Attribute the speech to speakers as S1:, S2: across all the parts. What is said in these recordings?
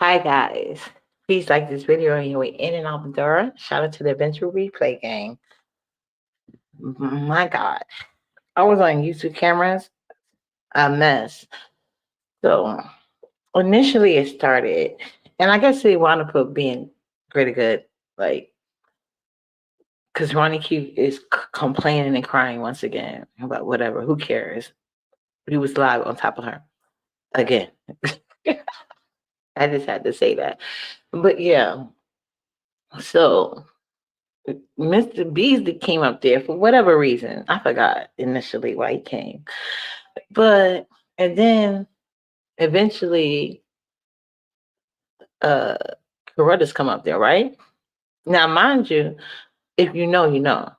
S1: Hi guys. Please like this video on your way in and out the door. Shout out to the Adventure Replay Gang. My God. I was on YouTube cameras, a mess. So initially it started, and I guess they wound up being pretty good, like, because Ronnie Q is complaining and crying once again about whatever. Who cares? He was live on top of her again. I just had to say that. But yeah, so Mr. Beasley came up there for whatever reason. I forgot initially why he came. But and then eventually uh Carruthers come up there, right? Now mind you, if you know, you know.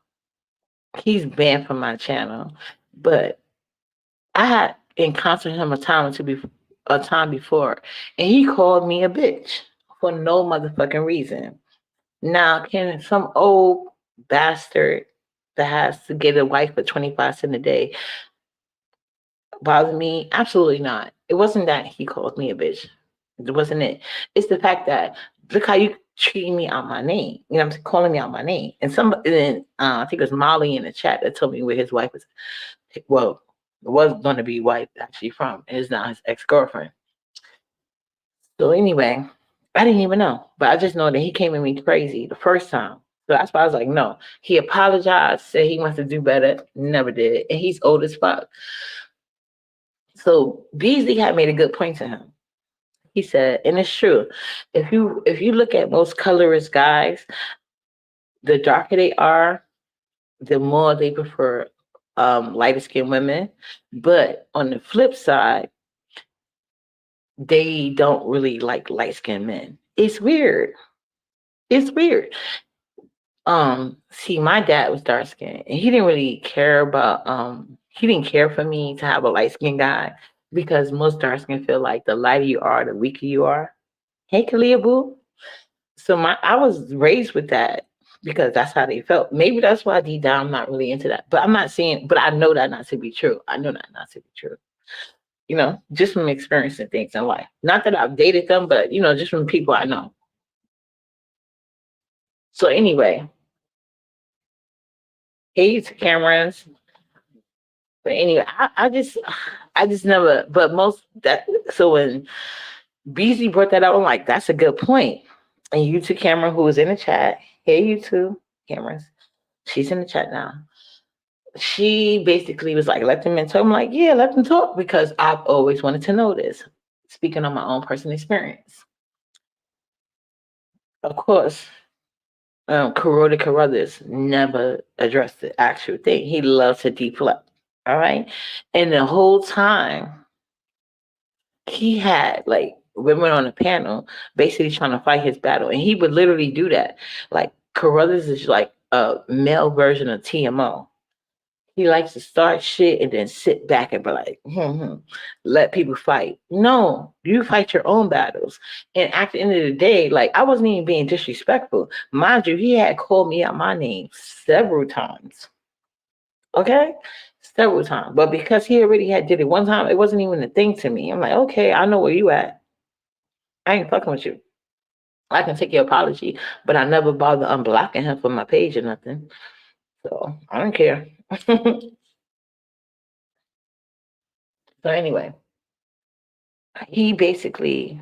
S1: He's banned from my channel. But I had encountered him a time before, and he called me a bitch for no motherfucking reason. Now, can some old bastard that has to get a wife for 25 cents a day bother me? Absolutely not. It wasn't that he called me a bitch. It wasn't it. It's the fact that look how you treating me out my name. You know, I'm calling me out my name. And I think it was Molly in the chat that told me where his wife was. Well, it was going to be wife actually from. It's not his ex girlfriend. So anyway, I didn't even know, but I just know that he came at me crazy the first time. So that's why I was like, no. He apologized, said he wants to do better, never did, and he's old as fuck. So Beasley had made a good point to him. He said, and it's true, if you look at most colorist guys, the darker they are, the more they prefer lighter skinned women. But on the flip side, they don't really like light skinned men. It's weird. It's weird. See, my dad was dark skinned and he didn't really care about he didn't care for me to have a light skinned guy because most dark skinned feel like the lighter you are, the weaker you are. Hey Kalia Boo. So I was raised with that because that's how they felt. Maybe that's why deep down I'm not really into that. But I'm not saying, but I know that not to be true. I know that not to be true. You know, just from experiencing things in life. Not that I've dated them, but you know, just from people I know. So anyway, hey to cameras. But anyway, I just never. But most that so when BZ brought that up, I'm like, that's a good point. And you two Cameron, who was in the chat, hey you two cameras, she's in the chat now. She basically was like, let them in talk. I'm like, yeah, let them talk because I've always wanted to know this. Speaking on my own personal experience. Of course, Carruthers never addressed the actual thing. He loves to deflect. All right. And the whole time he had like women on the panel basically trying to fight his battle. And he would literally do that. Like Carruthers is like a male version of TMO. He likes to start shit and then sit back and be like, let people fight. No, you fight your own battles. And at the end of the day, like I wasn't even being disrespectful. Mind you, he had called me out my name several times. Okay? Several times. But because he already had did it one time, it wasn't even a thing to me. I'm like, okay, I know where you at. I ain't fucking with you. I can take your apology, but I never bother unblocking him from my page or nothing. So I don't care. So anyway, he basically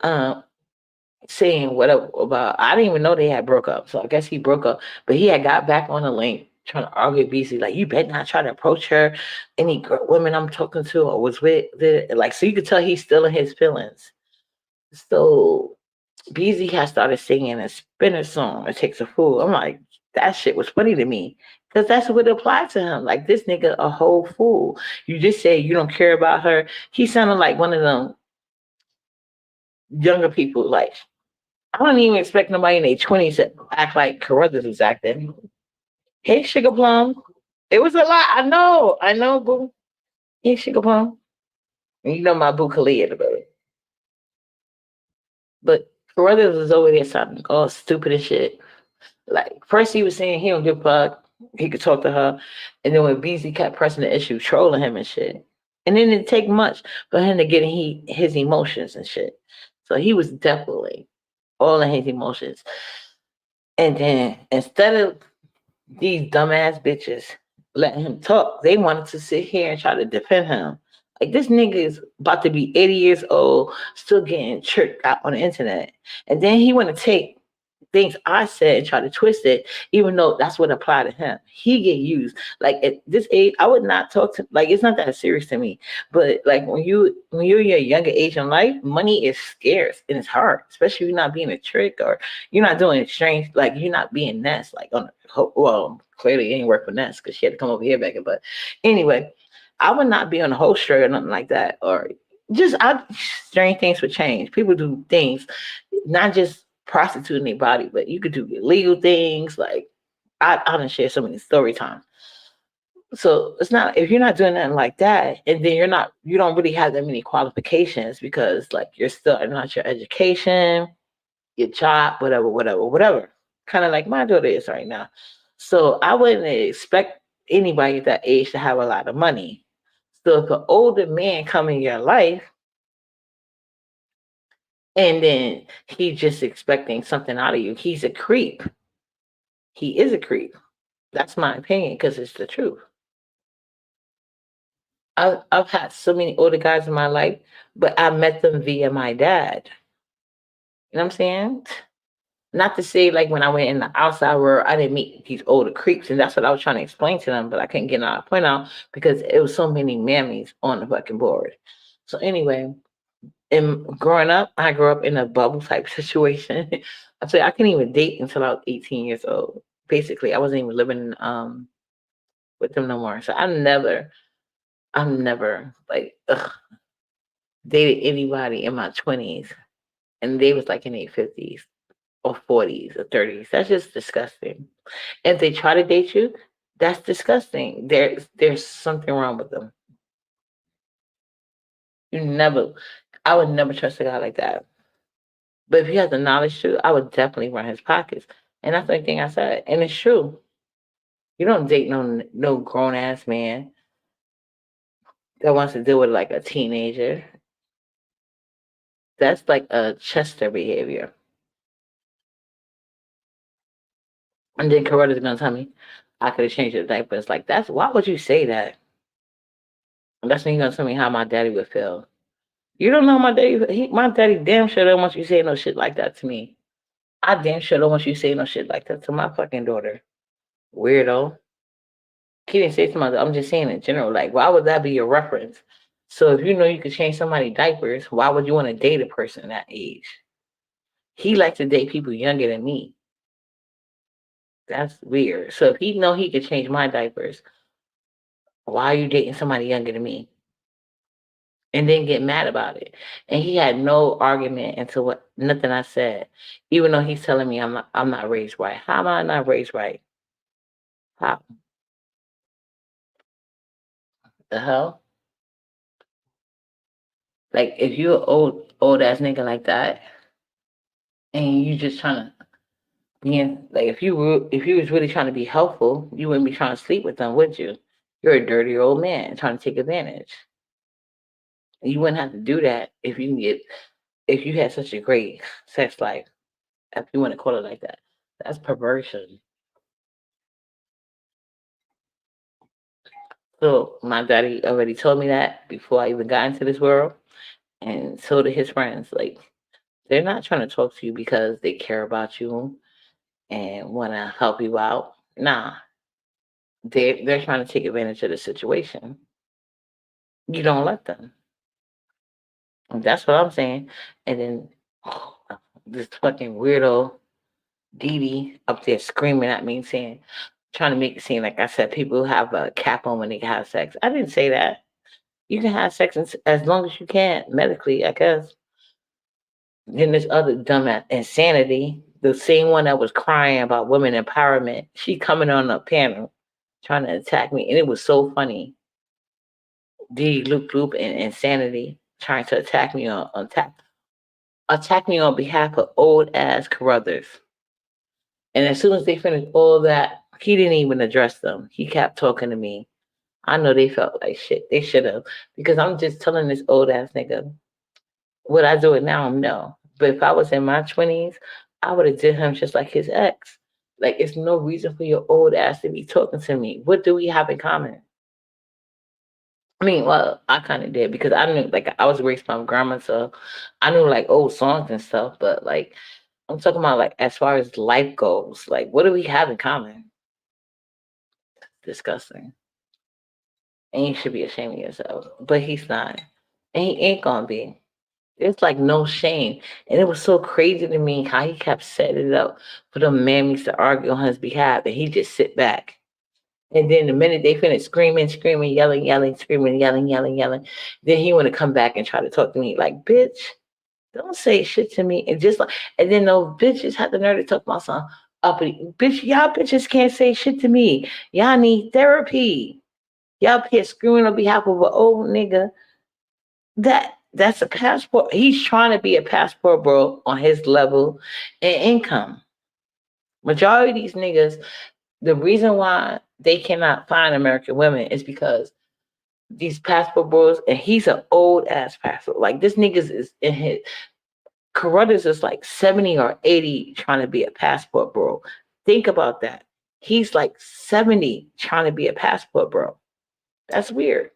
S1: saying whatever about I didn't even know they had broke up. So I guess he broke up, but he had got back on the link trying to argue with BC, like you better not try to approach her. Any women I'm talking to or was with like so you could tell he's still in his feelings. So BZ has started singing a spinner song, It Takes a Fool. I'm like, that shit was funny to me. Because that's what applied to him. Like this nigga a whole fool. You just say you don't care about her. He sounded like one of them younger people. Like, I don't even expect nobody in their 20s to act like Carruthers was acting. Hey, Sugar Plum. It was a lot. I know, boo. Hey, Sugar Plum. You know my boo Kalia, baby. But Carruthers was over there sounding all stupid and shit. Like first he was saying he don't give a fuck, he could talk to her, and then when BZ kept pressing the issue, trolling him and shit, And it didn't take much for him to get his emotions and shit. So he was definitely all in his emotions. And then instead of these dumbass bitches letting him talk, they wanted to sit here and try to defend him. Like this nigga is about to be 80 years old, still getting tricked out on the internet. And then he want to take things I said and try to twist it, even though that's what applied to him. He get used. Like at this age, I would not talk to like it's not that serious to me. But like when you're your younger age in life, money is scarce and it's hard, especially if you're not being a trick or you're not doing strange, like you're not being Ness, like on well, clearly it ain't work for Ness because she had to come over here back. But anyway, I would not be on a whole string or nothing like that. Or just strange things would change. People do things, not just prostituting their body, but you could do illegal things. Like I done share so many story times. So it's not if you're not doing nothing like that, and then you don't really have that many qualifications because like you're still not your education, your job, whatever, whatever, whatever. Kind of like my daughter is right now. So I wouldn't expect anybody at that age to have a lot of money. So if an older man come in your life and then he's just expecting something out of you, he's a creep. He is a creep. That's my opinion because it's the truth. I've had so many older guys in my life, but I met them via my dad. You know what I'm saying? Not to say like when I went in the outside world, I didn't meet these older creeps, and that's what I was trying to explain to them, but I couldn't get a point out because it was so many mammies on the fucking board. So anyway, and growing up, I grew up in a bubble type situation. I couldn't even date until I was 18 years old. Basically, I wasn't even living with them no more. So I'm never like dated anybody in my 20s, and they was like in their 50s or 40s or 30s. That's just disgusting. If they try to date you, that's disgusting. There's something wrong with them. You never, I would never trust a guy like that. But if he has the knowledge to, I would definitely run his pockets. And that's the only thing I said. And it's true. You don't date no grown ass man that wants to deal with like a teenager. That's like a Chester behavior. And then Coretta's gonna tell me I could have changed your diapers. Like that's why would you say that? And that's when you're gonna tell me how my daddy would feel. You don't know my daddy. My daddy damn sure don't want you saying no shit like that to me. I damn sure don't want you saying no shit like that to my fucking daughter. Weirdo. He didn't say to my daughter. I'm just saying in general. Like, why would that be your reference? So if you know you could change somebody's diapers, why would you want to date a person that age? He likes to date people younger than me. That's weird. So if he know he could change my diapers, why are you dating somebody younger than me? And then get mad about it. And he had no argument into what nothing I said, even though he's telling me I'm not raised right. How am I not raised right? How the hell? Like if you're an old ass nigga like that, and you just trying to be in, like if you was really trying to be helpful, you wouldn't be trying to sleep with them, would you? You're a dirty old man trying to take advantage. And you wouldn't have to do that if you had such a great sex life, if you want to call it like that. That's perversion. So my daddy already told me that before I even got into this world, and so did his friends. Like they're not trying to talk to you because they care about you and want to help you out. Nah, they're trying to take advantage of the situation. You don't let them. That's what I'm saying. And then this fucking weirdo Dee Dee up there screaming at me, saying, trying to make it seem like I said people have a cap on when they have sex. I didn't say that. You can have sex as long as you can medically, I guess. Then this other dumbass Insanity, the same one that was crying about women empowerment, she coming on the panel trying to attack me, and it was so funny. D Loop Loop and Insanity trying to attack me on behalf of old ass Carruthers. And as soon as they finished all that, he didn't even address them. He kept talking to me. I know they felt like shit. They should have. Because I'm just telling this old ass nigga, would I do it now? No. But if I was in my 20s, I would have did him just like his ex. Like, it's no reason for your old ass to be talking to me. What do we have in common? I mean, well, I kind of did because I knew, like, I was raised by my grandma, so I knew like old songs and stuff. But like, I'm talking about like as far as life goes, like, what do we have in common? Disgusting. And you should be ashamed of yourself. But he's not. And he ain't gonna be. It's like no shame. And it was so crazy to me how he kept setting it up for the mammies to argue on his behalf and he just sit back. And then the minute they finish screaming, screaming, yelling, yelling, screaming, yelling, yelling, yelling, then he want to come back and try to talk to me like, bitch, don't say shit to me. And just like, and then those bitches had the nerve to talk about some uppity bitch. Y'all bitches can't say shit to me. Y'all need therapy. Y'all here screwing on behalf of an old nigga. That's a passport. He's trying to be a passport bro on his level and income. Majority of these niggas, the reason why they cannot find American women is because these passport bros, and he's an old ass passport. Like this niggas is in his Carruthers is like 70 or 80 trying to be a passport bro. Think about that. He's like 70 trying to be a passport bro. That's weird.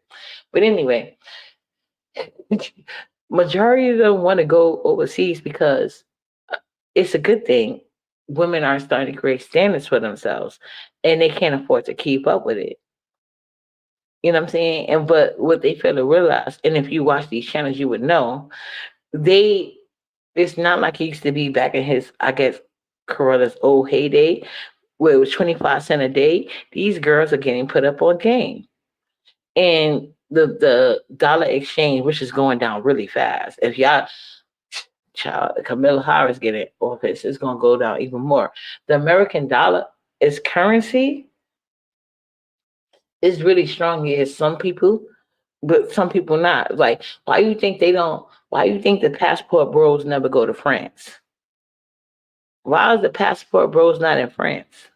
S1: But anyway, majority of them want to go overseas because it's a good thing. Women are starting to create standards for themselves and they can't afford to keep up with it. You know what I'm saying? And but what they fail to realize, and if you watch these channels, you would know, they it's not like it used to be back in his, I guess, Corolla's old heyday, where it was 25 cents a day. These girls are getting put up on game. And the dollar exchange, which is going down really fast. If y'all child Camilla Harris get in office, it's gonna go down even more. The American dollar is currency is really strong here. Some people, but some people not. Like, why you think they don't? Why you think the passport bros never go to France? Why is the passport bros not in France?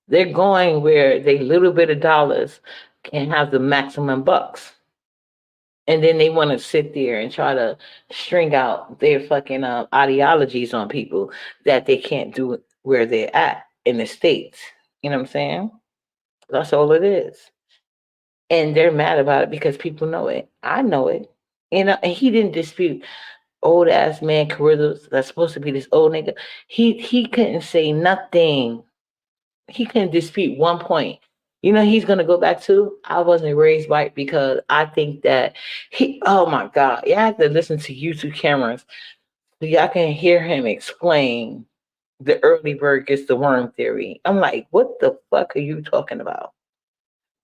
S1: They're going where they little bit of dollars can have the maximum bucks. And then they want to sit there and try to string out their fucking ideologies on people that they can't do where they're at in the States. You know what I'm saying? That's all it is. And they're mad about it because people know it. I know it. And he didn't dispute old ass man Carruthers that's supposed to be this old nigga. He couldn't say nothing. He couldn't dispute one point. You know he's gonna go back to. I wasn't raised white because I think that he. Oh my God, you have to listen to YouTube cameras so y'all can hear him explain the early bird gets the worm theory. I'm like, what the fuck are you talking about?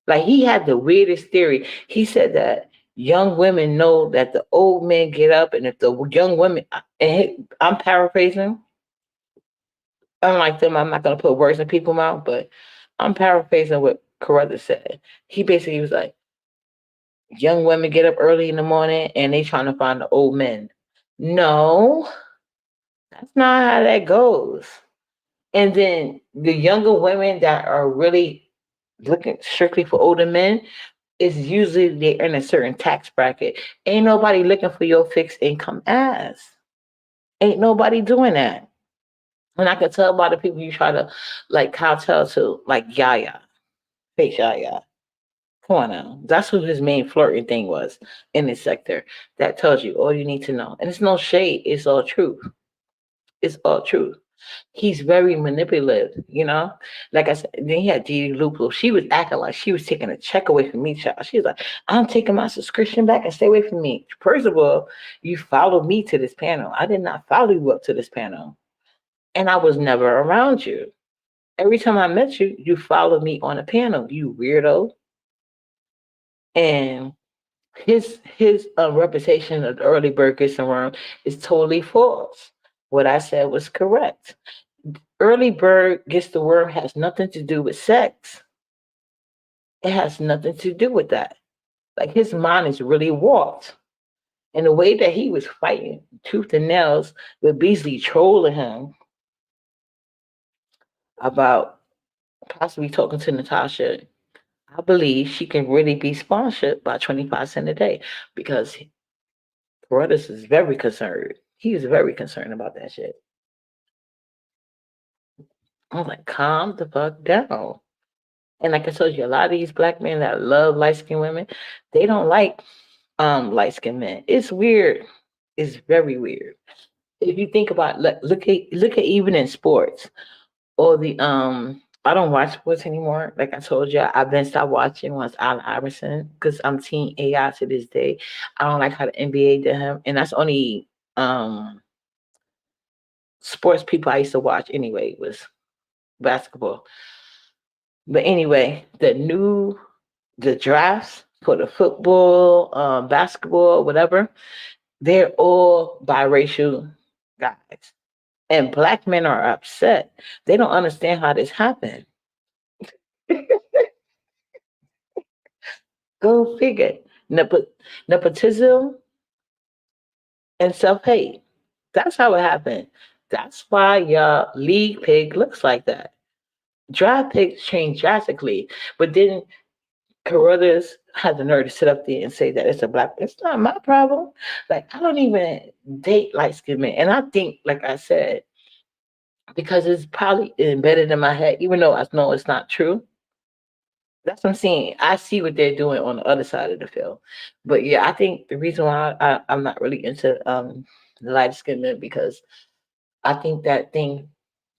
S1: Like he had the weirdest theory. He said that young women know that the old men get up, and if the young women, and I'm paraphrasing, unlike them, I'm not gonna put words in people's mouth, but I'm paraphrasing what Carruthers said. He basically was like, young women get up early in the morning and they trying to find the old men. No, that's not how that goes. And then the younger women that are really looking strictly for older men is usually they're in a certain tax bracket. Ain't nobody looking for your fixed income ass. Ain't nobody doing that. And I can tell by the people you try to like kowtow to, like Yaya, fake Yaya. Come on now. That's who his main flirting thing was in this sector. That tells you all you need to know. And it's no shade, it's all truth. It's all truth. He's very manipulative, you know? Like I said, then he had Didi Lupo. She was acting like she was taking a check away from me, child. She was like, I'm taking my subscription back and stay away from me. First of all, you followed me to this panel. I did not follow you up to this panel. And I was never around you. Every time I met you, you followed me on a panel, you weirdo. And his reputation of the early bird gets the worm is totally false. What I said was correct. Early bird gets the worm has nothing to do with sex. It has nothing to do with that. Like his mind is really warped. And the way that he was fighting tooth and nails with Beasley trolling him about possibly talking to Natasha, I believe she can really be sponsored by 25 cents a day because Carruthers is very concerned. He is very concerned about that shit. I was like, calm the fuck down. And like I told you, a lot of these black men that love light skinned women, they don't like light skinned men. It's weird. It's very weird. If you think about look at even in sports or the I don't watch sports anymore. Like I told you, I've been stopped watching once Allen Iverson because I'm team AI to this day. I don't like how the NBA did him, and that's only um sports people I used to watch anyway was basketball. But anyway, the drafts for the football, basketball, whatever, they're all biracial guys. And black men are upset. They don't understand how this happened. Go figure. Nepotism and self-hate. That's how it happened. That's why your league pig looks like that. Draft picks change drastically, but then Carruthers had the nerve to sit up there and say that it's a black. It's not my problem. Like I don't even date light skinned men, and I think, like I said, because it's probably embedded in my head, even though I know it's not true. That's what I'm saying. I see what they're doing on the other side of the field, but yeah, I think the reason why I'm not really into light skinned men because I think that thing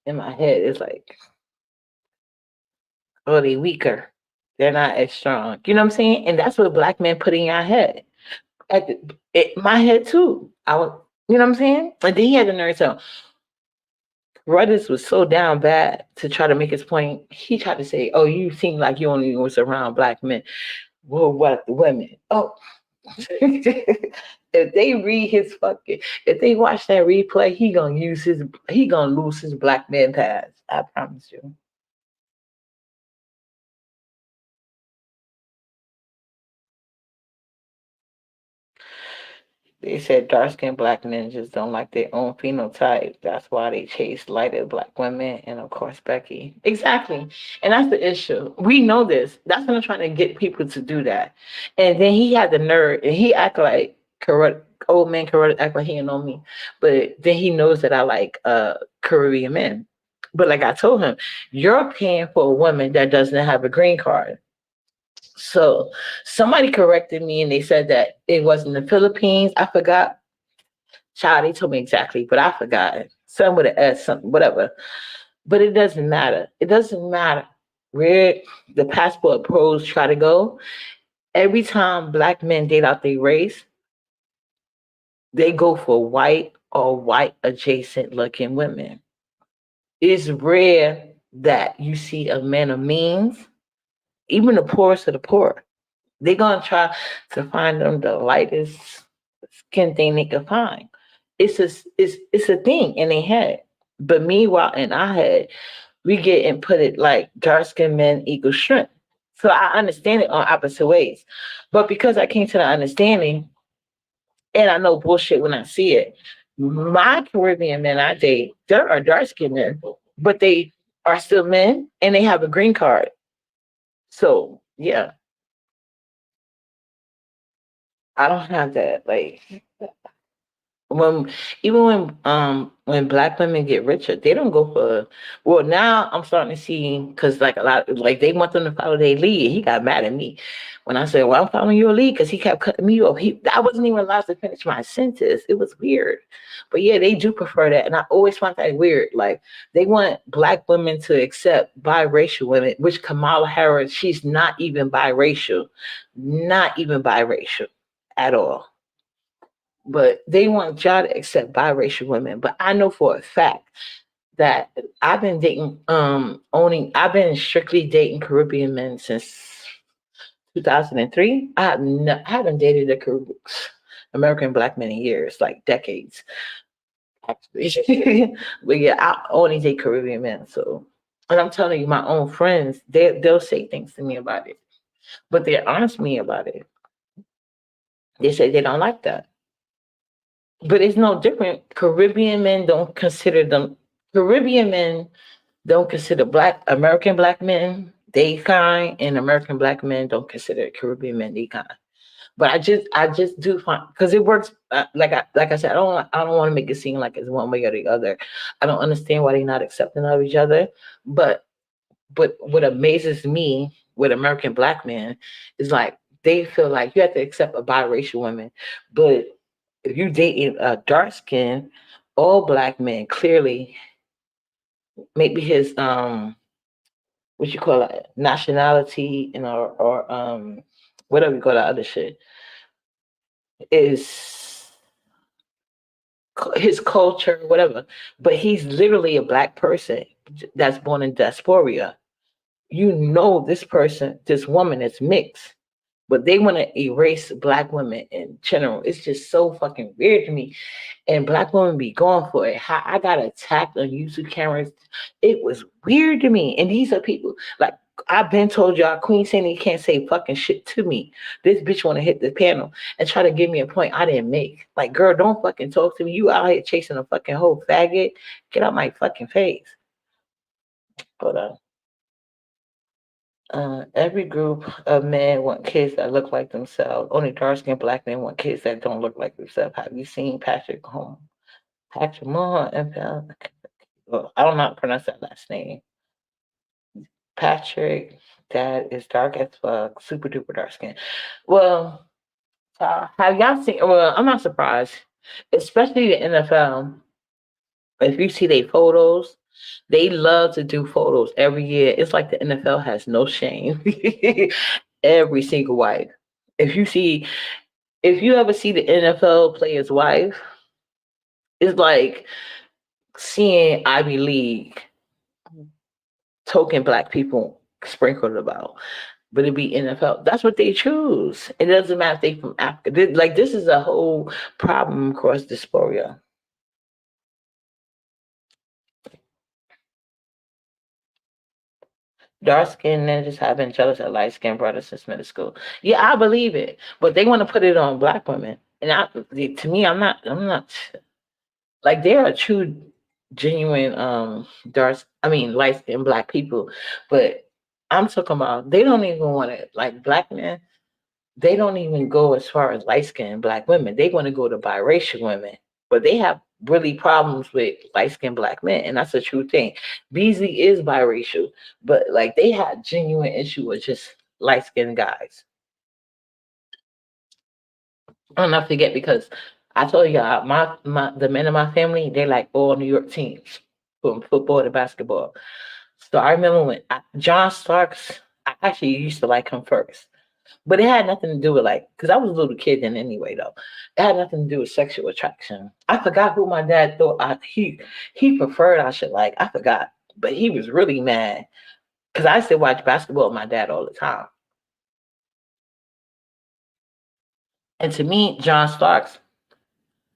S1: in my head is like, oh, they weaker. They're not as strong. You know what I'm saying? And that's what black men put in your head. My head too. I was, you know what I'm saying? And then he had the nerve to Rudders was so down bad to try to make his point. He tried to say, "Oh, you seem like you only was around black men. Well, what the women? Oh, if they read his fucking, if they watch that replay, he gonna lose his black man pass. I promise you." They said dark skinned black men just don't like their own phenotype. That's why they chase lighter black women and of course Becky. Exactly. And that's the issue. We know this. That's what I'm trying to get people to do that. And then he had the nerve and he act like correct old man correct act like he didn't know me. But then he knows that I like Caribbean men. But like I told him, you're paying for a woman that doesn't have a green card. So somebody corrected me and they said that it was in the Philippines. I forgot. Child, they told me exactly, but I forgot. Some with an S, something, whatever. But it doesn't matter. It doesn't matter where the passport pros try to go. Every time black men date out their race, they go for white or white adjacent looking women. It's rare that you see a man of means, even the poorest of the poor. They're gonna try to find them the lightest skin thing they can find. It's a thing in their head. But meanwhile, in our head, we get and put it like dark skinned men equal strength. So I understand it on opposite ways. But because I came to the understanding and I know bullshit when I see it, my Caribbean men I date, there are dark skinned men, but they are still men and they have a green card. So yeah, I don't have that. Like when even when black women get richer, they don't go for well now I'm starting to see because like a lot like they want them to follow their lead. He got mad at me when I said, well, I'm following your lead because he kept cutting me off. I wasn't even allowed to finish my sentence. It was weird. But yeah, they do prefer that. And I always find that weird. Like they want black women to accept biracial women, which Kamala Harris, she's not even biracial. Not even biracial at all, but they want y'all to accept biracial women. But I know for a fact that I've been dating, I've been strictly dating Caribbean men since 2003. I haven't dated American black men in years, like decades, actually. But yeah, I only date Caribbean men. So, and I'm telling you, my own friends, they'll say things to me about it, but they're honest with me about it. They say they don't like that. But it's no different. Caribbean men don't consider them Caribbean men. don't consider American black men they kind, and American black men don't consider Caribbean men they kind. But I just do find because it works. Like I said, I don't want to make it seem like it's one way or the other. I don't understand why they're not accepting of each other. But but what amazes me with American black men is like they feel like you have to accept a biracial woman, but if you dating a dark skin, all black men clearly maybe his what you call it nationality and or whatever you call that other shit is his culture, whatever. But he's literally a black person that's born in diaspora. You know, this person, this woman is mixed, but they want to erase black women in general. It's just so fucking weird to me. And black women be going for it. How I got attacked on YouTube cameras, it was weird to me. And these are people like I've been told y'all, Queen Sandy can't say fucking shit to me. This bitch want to hit the panel and try to give me a point I didn't make. Like, girl, don't fucking talk to me. You out here chasing a fucking whole faggot. Get out my fucking face. Hold on. Every group of men want kids that look like themselves. Only dark skinned black men want kids that don't look like themselves. Have you seen Patrick Home? Patrick Moore and I don't know how to pronounce that last name. Patrick, dad is dark as fuck, super duper dark skin. Well, have y'all seen? Well, I'm not surprised, especially the NFL. If you see their photos, they love to do photos every year. It's like the NFL has no shame. Every single wife. If you see, if you ever see the NFL player's wife, it's like seeing Ivy League token black people sprinkled about. But it'd be NFL. That's what they choose. It doesn't matter if they from Africa. Like this is a whole problem across dysphoria. Dark skinned ninjas have been jealous of light skinned brothers since middle school. Yeah, I believe it. But they want to put it on black women. And to me, I'm not like they are true genuine light skinned black people. But I'm talking about they don't even want to like black men. They don't even go as far as light skinned black women. They want to go to biracial women, but they have really problems with light skinned black men, and that's a true thing. Beasley is biracial, but like they had genuine issue with just light skinned guys. I'll not forget because I told y'all my the men in my family they like all New York teams from football to basketball. So I remember when John Starks, I actually used to like him first. But it had nothing to do with like, because I was a little kid then anyway, though. It had nothing to do with sexual attraction. I forgot who my dad thought he preferred I should like. I forgot, but he was really mad because I used to watch basketball with my dad all the time. And to me, John Starks,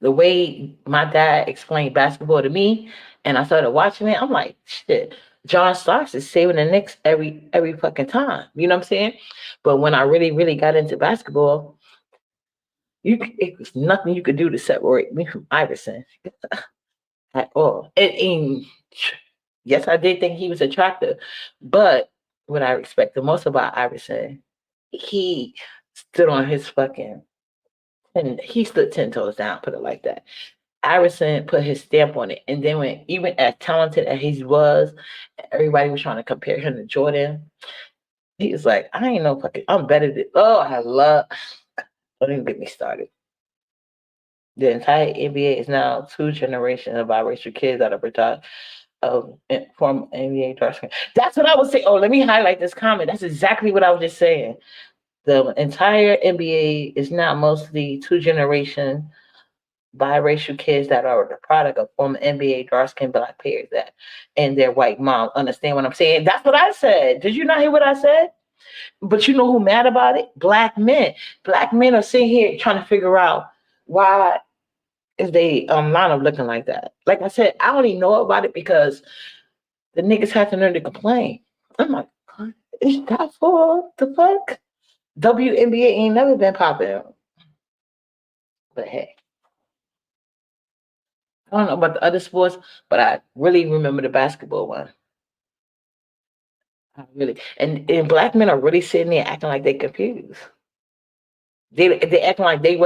S1: the way my dad explained basketball to me, and I started watching it, I'm like, shit. John Starks is saving the Knicks every fucking time. You know what I'm saying? But when I really, really got into basketball, it was nothing you could do to separate me from Iverson at all. And yes, I did think he was attractive, but what I respect the most about Iverson, he stood on his fucking and he stood 10 toes down, put it like that. Iverson put his stamp on it. And then when even as talented as he was, everybody was trying to compare him to Jordan. He was like, I ain't no fucking I'm better than I love don't even get me started. The entire NBA is now two generations of biracial kids that are produced of from NBA dark skin. That's what I was saying. Oh, let me highlight this comment. That's exactly what I was just saying. The entire NBA is now mostly two generation biracial kids that are the product of former NBA dark skinned black players that and their white mom. Understand what I'm saying? That's what I said. Did you not hear what I said? But you know who mad about it? Black men. Black men are sitting here trying to figure out why is they line up looking like that. Like I said, I only know about it because the niggas had to learn to complain. I'm like, is that for the fuck? WNBA ain't never been popular. But hey, I don't know about the other sports, but I really remember the basketball one. Really. And black men are really sitting there acting like they confused. They acting like they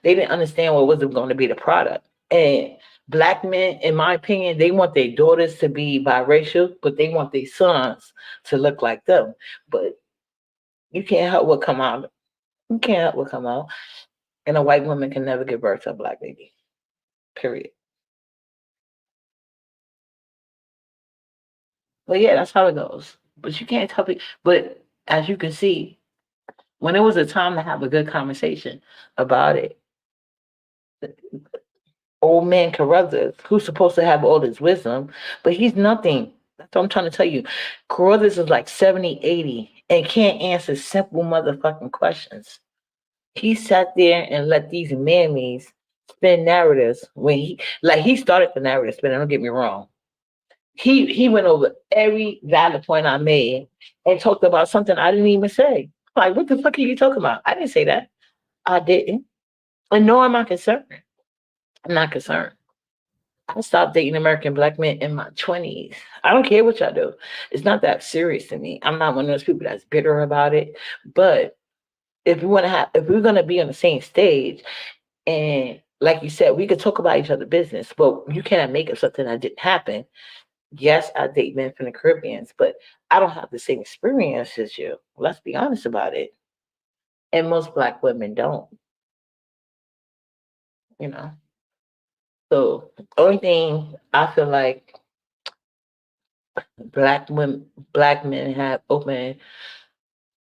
S1: didn't understand what wasn't going to be the product. And black men, in my opinion, they want their daughters to be biracial, but they want their sons to look like them. But you can't help what come out. You can't help what come out. And a white woman can never give birth to a black baby. Period. But yeah, that's how it goes. But you can't tell people. But as you can see, when it was a time to have a good conversation about it, old man Carruthers, who's supposed to have all this wisdom, but he's nothing. That's what I'm trying to tell you. Carruthers is like 70, 80, and can't answer simple motherfucking questions. He sat there and let these mammies spin narratives when he started the narrative spinning, don't get me wrong. He went over every valid point I made and talked about something I didn't even say. Like, what the fuck are you talking about? I didn't say that. I didn't. And no, I'm not concerned. I'm not concerned. I stopped dating American black men in my 20s. I don't care what y'all do. It's not that serious to me. I'm not one of those people that's bitter about it. But if we're gonna be on the same stage, and like you said, we could talk about each other's business, but you cannot make up something that didn't happen. Yes, I date men from the Caribbean, but I don't have the same experience as you. Let's be honest about it. And most black women don't, you know. So only thing I feel like black men have open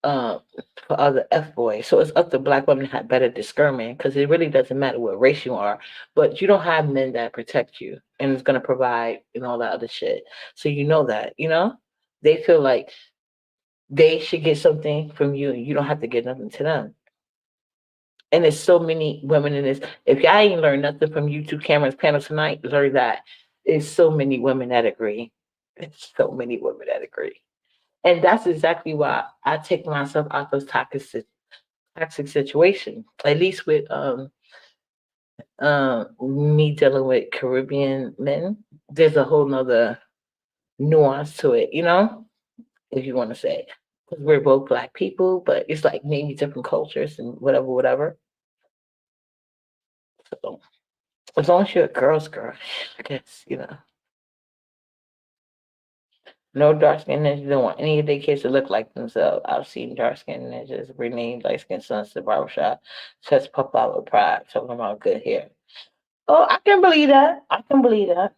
S1: uh, for other F boys. So it's up to black women to have better discernment because it really doesn't matter what race you are, but you don't have men that protect you and it's gonna provide and all that other shit. So you know that, they feel like they should get something from you and you don't have to get nothing to them. And there's so many women in this. If y'all ain't learned nothing from YouTube Cameron's panel tonight, learn that. There's so many women that agree. There's so many women that agree. And that's exactly why I take myself out those toxic situation. At least with me dealing with Caribbean men, there's a whole nother nuance to it, if you want to say. Because we're both black people, but it's like maybe different cultures and whatever, whatever. So as long as you're a girl's girl, I guess, no dark skinned ninjas don't want any of their kids to look like themselves. I've seen dark skinned ninjas rename light skinned sons to barbershop, chest puff out with pride, talking about good hair. Oh, I can believe that. I can believe that.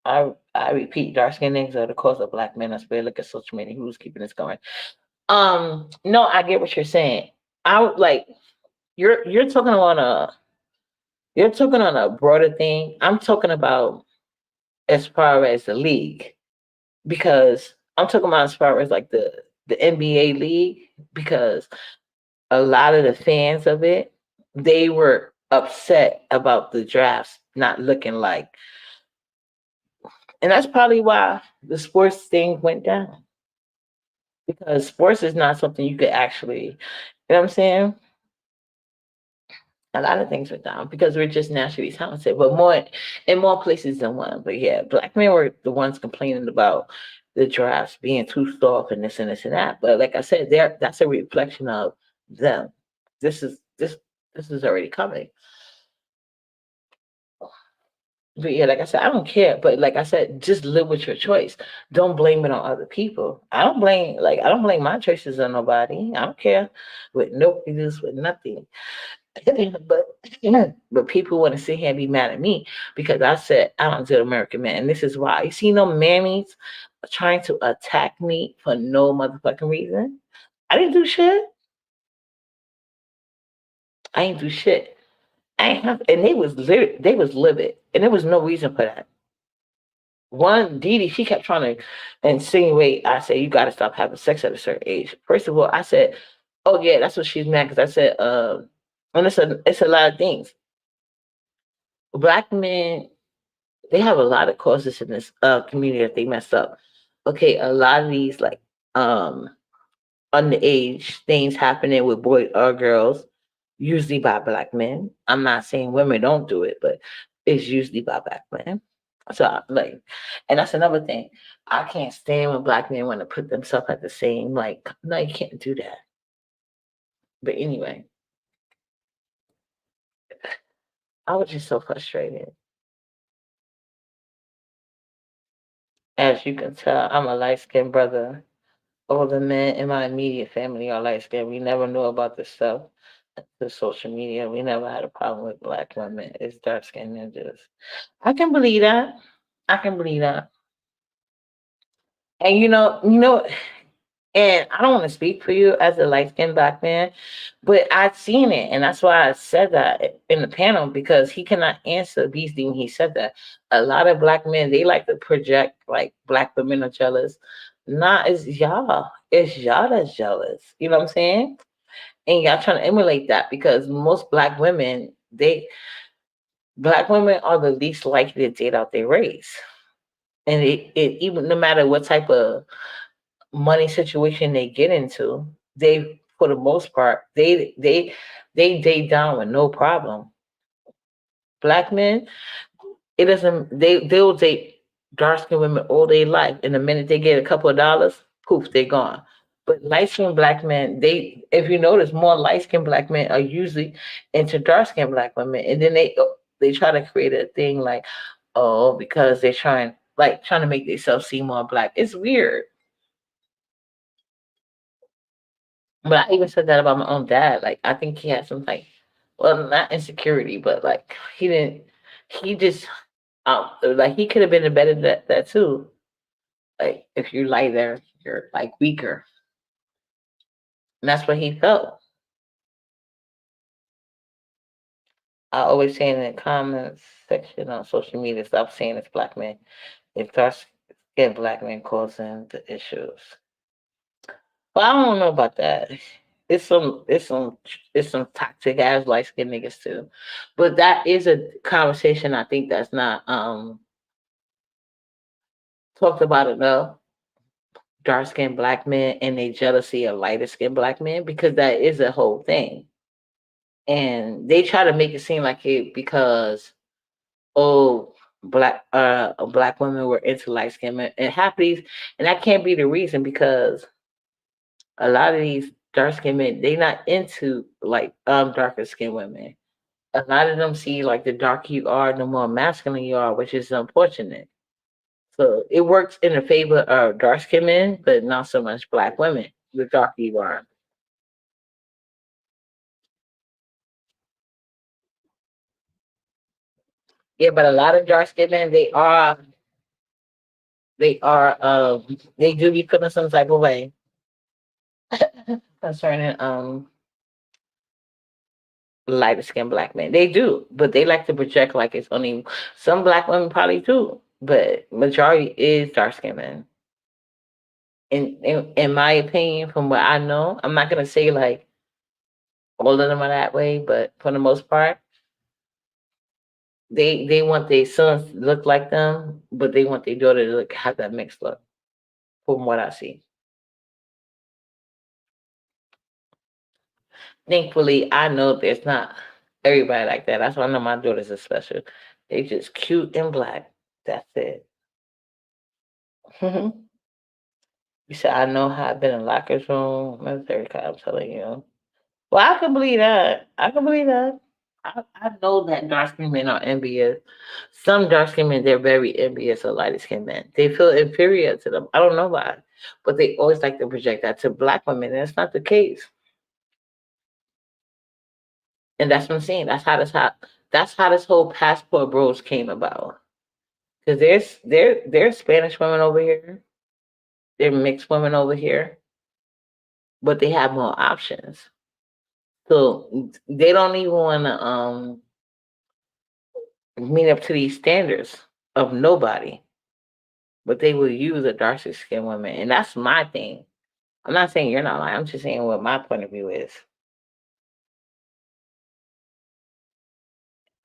S1: I repeat, dark skinned niggas are the cause of black men. I swear, look at social media. Who's keeping this going? No, I get what you're saying. I would like you're talking on a broader thing. I'm talking about as far as the league because I'm talking about as far as like the NBA league because a lot of the fans of it they were upset about the drafts not looking like. And that's probably why the sports thing went down because sports is not something you could actually, what I'm saying? A lot of things went down because we're just naturally talented, but more in more places than one. But yeah, black men were the ones complaining about the drafts being too soft and this and this and that. But like I said, that's a reflection of them. This is already coming. But yeah, like I said, I don't care. But like I said, just live with your choice. Don't blame it on other people. I don't blame my choices on nobody. I don't care with no prejudice, with nothing. But people want to sit here and be mad at me because I said I don't do American man. And this is why. You see no mammies trying to attack me for no motherfucking reason. I didn't do shit. I ain't do shit. I ain't have and they was livid. And there was no reason for that. One, Dee she kept trying to insinuate. I said, you got to stop having sex at a certain age. First of all, I said, oh, yeah, that's what she's mad because I said, and it's a lot of things. Black men, they have a lot of causes in this community that they mess up. Okay, a lot of these, like, underage things happening with boys or girls, usually by black men. I'm not saying women don't do it, but it's usually by black men. So like, and that's another thing. I can't stand when black men want to put themselves at the same. Like, no, you can't do that. But anyway, I was just so frustrated. As you can tell, I'm a light skinned brother. All the men in my immediate family are light skinned. We never knew about this stuff. The social media. We never had a problem with black women. It's dark skinned ninjas. I can believe that. I can believe that. And and I don't want to speak for you as a light skinned black man, but I've seen it, and that's why I said that in the panel because he cannot answer Beastie when he said that. A lot of black men they like to project like black women are jealous. Not as y'all. It's y'all that's jealous. You know what I'm saying? And y'all trying to emulate that because most black women are the least likely to date out their race. And it even no matter what type of money situation they get into, they for the most part they date down with no problem. Black men, it doesn't they'll date dark skinned women all their life. And the minute they get a couple of dollars, poof, they're gone. But light skinned black men, they if you notice, more light skinned black men are usually into dark skinned black women. And then they try to create a thing like, oh, because they're trying to make themselves seem more black. It's weird. But I even said that about my own dad. Like I think he had some like, well, not insecurity, but like he didn't. He just like he could have been better that too. Like if you lie there, you're like weaker, and that's what he felt. I always say in the comments section on social media, stop saying it's black men. It starts get black men causing the issues. But I don't know about that. It's some toxic ass light skinned niggas too. But that is a conversation I think that's not talked about enough. Dark skinned black men and they jealousy of lighter skinned black men because that is a whole thing. And they try to make it seem like it because oh black women were into light skinned men and half these and that can't be the reason because a lot of these dark skinned men, they not into like darker skinned women. A lot of them see like the darker you are, the more masculine you are, which is unfortunate. So it works in the favor of dark skinned men, but not so much black women. The darker you are. Yeah, but a lot of dark skinned men, they do be feeling some type of way concerning lighter skinned black men. They do, but they like to project like it's only some black women probably do, but majority is dark skinned men. In my opinion, from what I know, I'm not gonna say like all of them are that way, but for the most part, they want their sons to look like them, but they want their daughter to look have that mixed look. From what I see, thankfully, I know there's not everybody like that. That's why I know my daughters are special. They just cute and black. That's it. You said I know how I've been in lockers room. Military cop, I'm telling you. Well, I can believe that. I can believe that. I know that dark skinned men are envious. Some dark skinned men, they're very envious of lighter skinned men. They feel inferior to them. I don't know why, but they always like to project that to black women, and it's not the case. And that's what I'm saying. That's how this whole passport bros came about. Because there's Spanish women over here, there mixed women over here, but they have more options. So they don't even want to meet up to these standards of nobody, but they will use a darker skinned woman, and that's my thing. I'm not saying you're not lying. I'm just saying what my point of view is.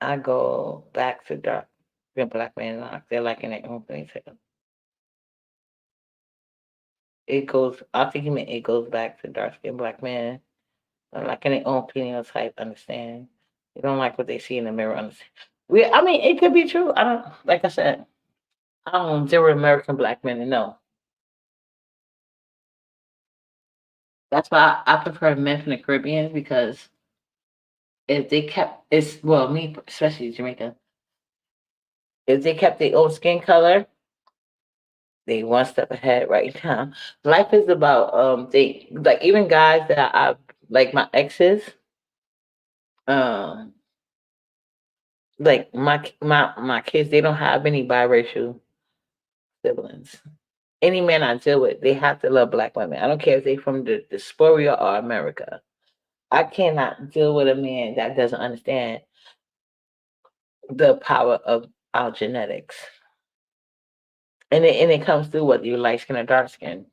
S1: I go back to dark skinned black men. They're like in their own ponytail. It goes. I think you mean it goes back to dark skinned black men. Like in their own phenotype. Understand? They don't like what they see in the mirror. Understand? I mean, it could be true. I don't. Like I said. There were American black men, and no, that's why I prefer men from the Caribbean because if they kept it's well me especially Jamaica, if they kept their own skin color, they one step ahead right now. Life is about they like even guys that I like my exes, um like my kids, they don't have any biracial siblings. Any man I deal with, they have to love black women. I don't care if they from the diaspora or America. I cannot deal with a man that doesn't understand the power of our genetics. And it comes through whether you're light skin or dark skin.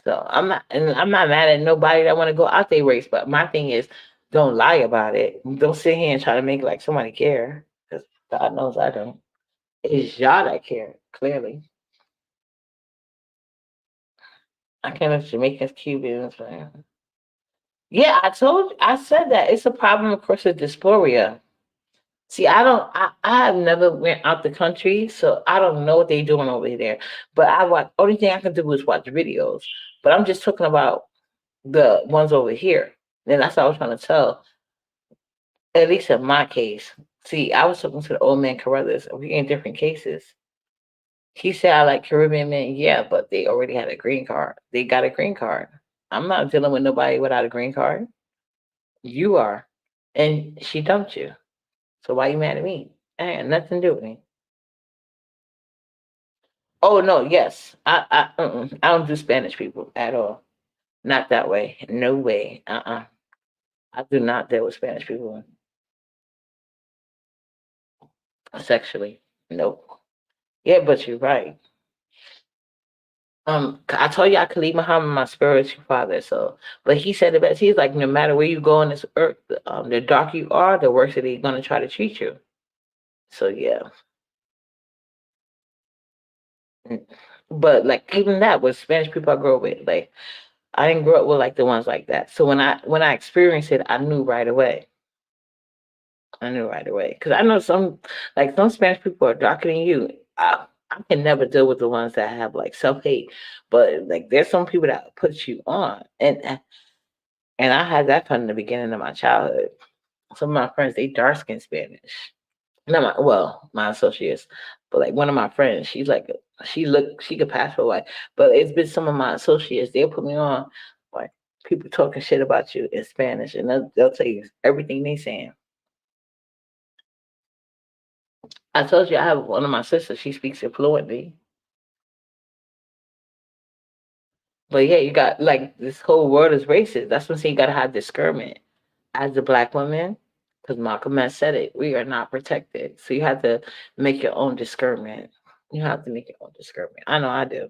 S1: So I'm not mad at nobody that want to go out their race, but my thing is don't lie about it. Don't sit here and try to make like somebody care. Because God knows I don't. It's y'all that care, clearly. I can't let Jamaicans, Cubans, man. Yeah, I said that. It's a problem across the dysphoria. See, I have never went out the country, so I don't know what they doing over there. But I watch, only thing I can do is watch videos. But I'm just talking about the ones over here. And that's what I was trying to tell, at least in my case. See, I was talking to the old man Carruthers. We in different cases. He said I like Caribbean men, yeah, but they already had a green card. They got a green card. I'm not dealing with nobody without a green card. You are. And she dumped you. So why you mad at me? I ain't got nothing to do with me. Oh no, yes. I don't do Spanish people at all. Not that way. No way. I do not deal with Spanish people sexually. Nope. Yeah, but you're right. I told you I could leave Muhammad my spiritual father. So, but he said the best. He's like, no matter where you go on this earth, the darker you are, the worse they're gonna try to treat you. So yeah. Mm. But like even that with Spanish people I grew up with, like I didn't grow up with like the ones like that. So when I experienced it, I knew right away. I knew right away because I know some Spanish people are darker than you. I can never deal with the ones that have like self hate, but like there's some people that put you on, and I had that from the beginning of my childhood. Some of my friends they dark skin Spanish. Not my associates, but like one of my friends, she could pass for white, but it's been some of my associates they'll put me on like people talking shit about you in Spanish, and they'll tell you everything they saying. I told you I have one of my sisters. She speaks it fluently. But yeah, you got like this whole world is racist. That's what I'm saying. You gotta have discernment as a black woman, because Malcolm X said it. We are not protected, so you have to make your own discernment. You have to make your own discernment. I know I do.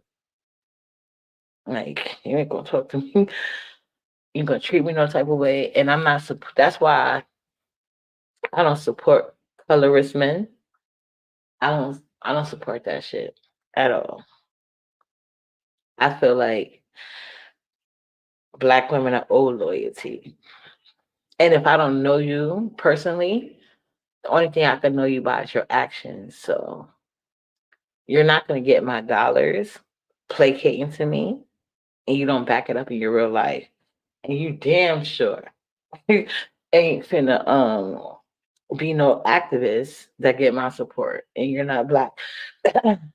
S1: Like you ain't gonna talk to me. You're gonna treat me no type of way, and I'm not. That's why I don't support colorist men. I don't support that shit at all. I feel like black women are old loyalty. And if I don't know you personally, the only thing I can know you by is your actions. So you're not going to get my dollars placating to me, and you don't back it up in your real life. And you damn sure ain't finna be no activist that get my support. And you're not black.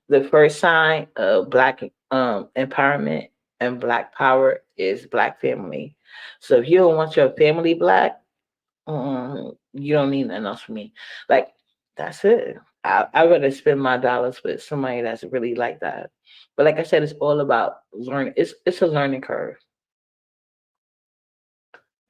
S1: The first sign of black empowerment and black power is black family. So if you don't want your family black, you don't need nothing else from me. Like that's it. I rather spend my dollars with somebody that's really like that. But like I said, it's all about learning. It's a learning curve.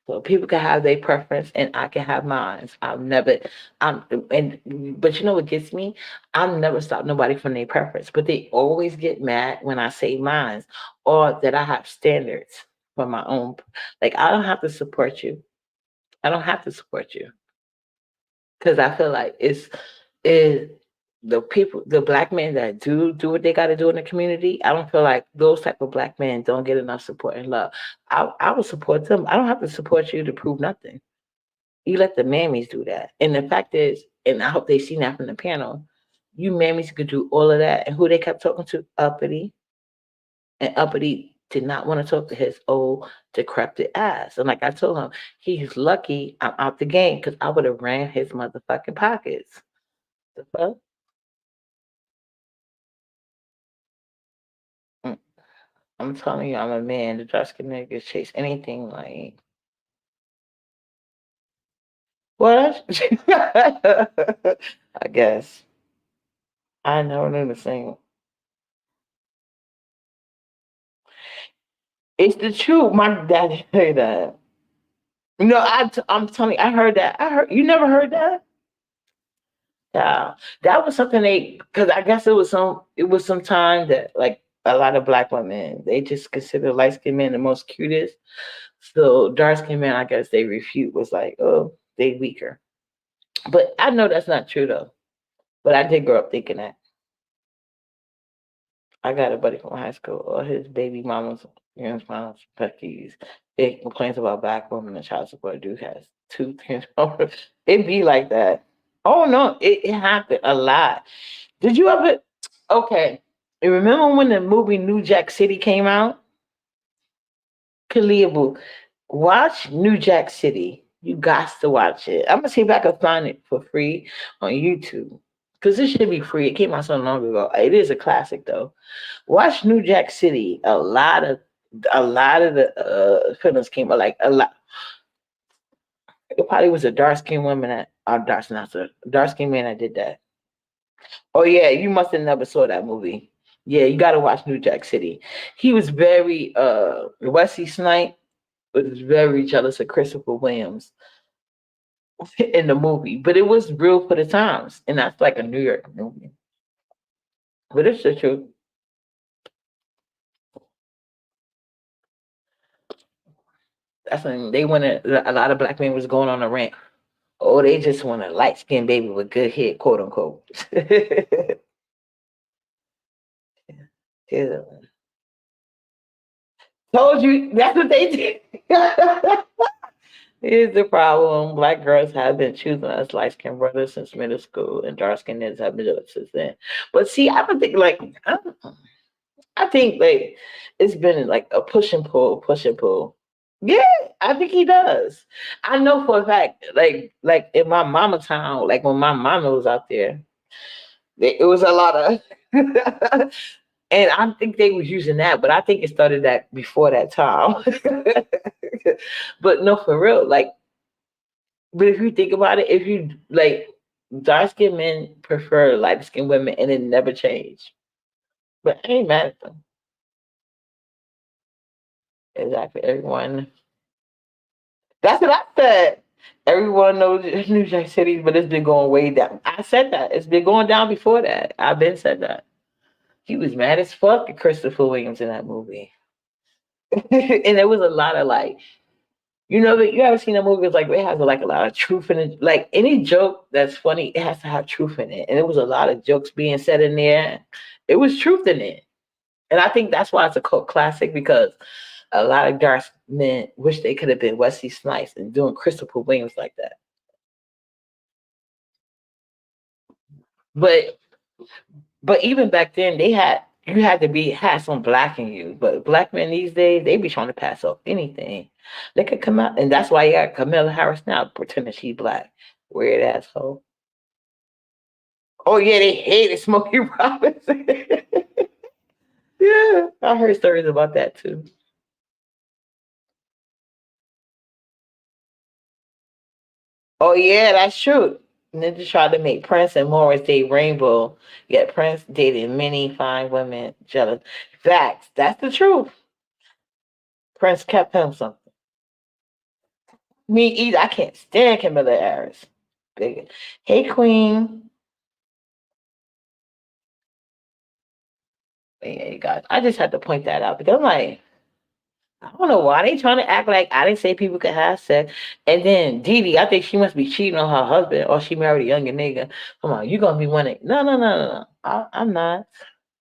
S1: So people can have their preference and I can have mine. I'm and but you know what gets me? I'll never stop nobody from their preference. But they always get mad when I say mine or that I have standards for my own. Like I don't have to support you. I don't have to support you. Because I feel like is the people, the black men that do what they got to do in the community. I don't feel like those type of black men don't get enough support and love. I will support them. I don't have to support you to prove nothing. You let the mammies do that. And the fact is, and I hope they seen that from the panel. you mammies could do all of that. And who they kept talking to? Uppity. And Uppity did not want to talk to his old decrepit ass. And like I told him, he's lucky I'm out the game because I would have ran his motherfucking pockets. The fuck? Mm, I'm telling you, I'm a man. The dark skinned niggas chase anything like what? I guess. I never knew the same. It's the truth. My dad say that. No, I'm telling you, I heard that. I heard you never heard that? Yeah, that was something they because I guess it was some time that like a lot of black women they just consider light skinned men the most cutest. So dark skinned men, I guess they refute was like, oh, they weaker. But I know that's not true though. But I did grow up thinking that. I got a buddy from high school. All his baby mamas, grandmas, Becky's, it complains about black women and child support. Dude has two, three. It be like that. Oh no, it happened a lot. Did you ever? Okay, you remember when the movie New Jack City came out? Kaliabu, watch New Jack City. You got to watch it. I'm gonna see if I can find it for free on YouTube because it should be free. It came out so long ago. It is a classic though. Watch New Jack City. A lot of the films came out like a lot. It probably was a dark skinned woman that not a dark skinned man that did that. Oh yeah, you must have never saw that movie. Yeah, you gotta watch New Jack City. He was very Wesley Snipes was very jealous of Christopher Williams in the movie, but it was real for the times, and that's like a New York movie. But it's the truth. That's when they wanted a lot of black men was going on a rant. Oh, they just want a light skinned baby with good head, quote unquote. Yeah. Told you that's what they did. Here's the problem. Black girls have been choosing us light skinned brothers since middle school, and dark skinned niggas have been doing it since then. But see, I don't think like I think like it's been like a push and pull, push and pull. Yeah, I think he does. I know for a fact, like in my mama town, like when my mama was out there, it was a lot of and I think they was using that, but I think it started that before that time. But no, for real, like but if you think about it, if you like dark skinned men prefer light skinned women and it never changed. But I ain't mad at them. Exactly. Everyone that's what I said. Everyone knows New Jack City, but it's been going way down. I said that. It's been going down before that. I've been said that. He was mad as fuck at Christopher Williams in that movie. And there was a lot of like, you ever seen a movie it's like it has like a lot of truth in it. Like any joke that's funny, it has to have truth in it. And there was a lot of jokes being said in there. It was truth in it. And I think that's why it's a cult classic because a lot of dark men wish they could have been Wesley Snipes and doing Christopher Williams like that. But but even back then they had you had to be had some black in you. But black men these days, they be trying to pass off anything. They could come out and that's why you got Camilla Harris now pretending she's black. Weird asshole. Oh yeah, they hated Smokey Robinson. Yeah, I heard stories about that too. Oh yeah, that's true. Ninja tried to make Prince and Morris date Rainbow, yet Prince dated many fine women jealous. Facts. That's the truth. Prince kept him something. Me either. I can't stand Camilla Harris. Big. Hey Queen. Yeah, guys. I just had to point that out because I'm like, I don't know why they trying to act like I didn't say people could have sex. And then Dee Dee, I think she must be cheating on her husband or she married a younger nigga. Come on, you gonna be one. No, no, no, no, no. I'm not.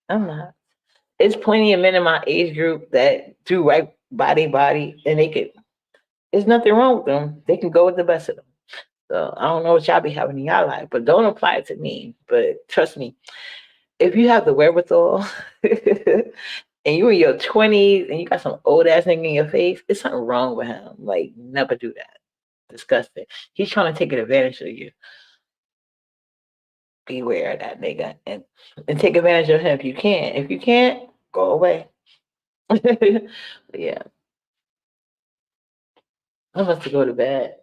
S1: I'm not. It's plenty of men in my age group that do right by their body and they could there's nothing wrong with them. They can go with the best of them. So I don't know what y'all be having in y'all life, but don't apply it to me. But trust me, if you have the wherewithal and you in your 20s and you got some old ass nigga in your face, it's something wrong with him. Like, never do that. Disgusting. He's trying to take advantage of you. Beware of that nigga and take advantage of him if you can. If you can't, go away. Yeah, I'm about to go to bed.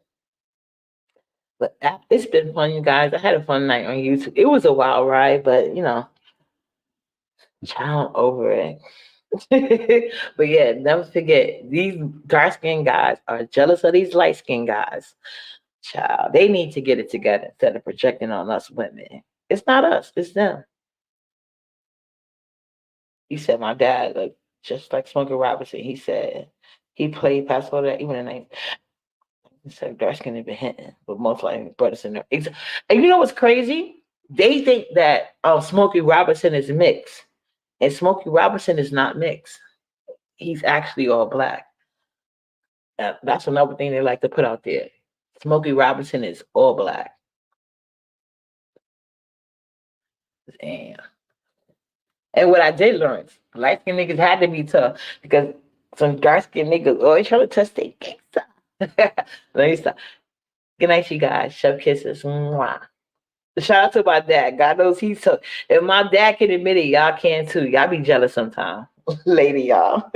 S1: But it's been fun, you guys. I had a fun night on YouTube. It was a wild ride, but child over it. But yeah, never forget these dark skinned guys are jealous of these light skinned guys. Child, they need to get it together instead of projecting on us women. It's not us, it's them. He said my dad, like just like Smokey Robinson, he said he played past all that even in he said dark skinned have been hitting, but most likely brothers in there. And you know what's crazy? They think that Smokey Robinson is mixed. And Smokey Robinson is not mixed. He's actually all black. That's another thing they like to put out there. Smokey Robinson is all black. And what I did learn, light skinned niggas had to be tough because some dark skinned niggas always trying to touch their gangsta. Let me stop. Good night, you guys. Chef kisses. Mwah. Shout out to my dad. God knows he's so. If my dad can admit it, y'all can too. Y'all be jealous sometimes. Later, y'all.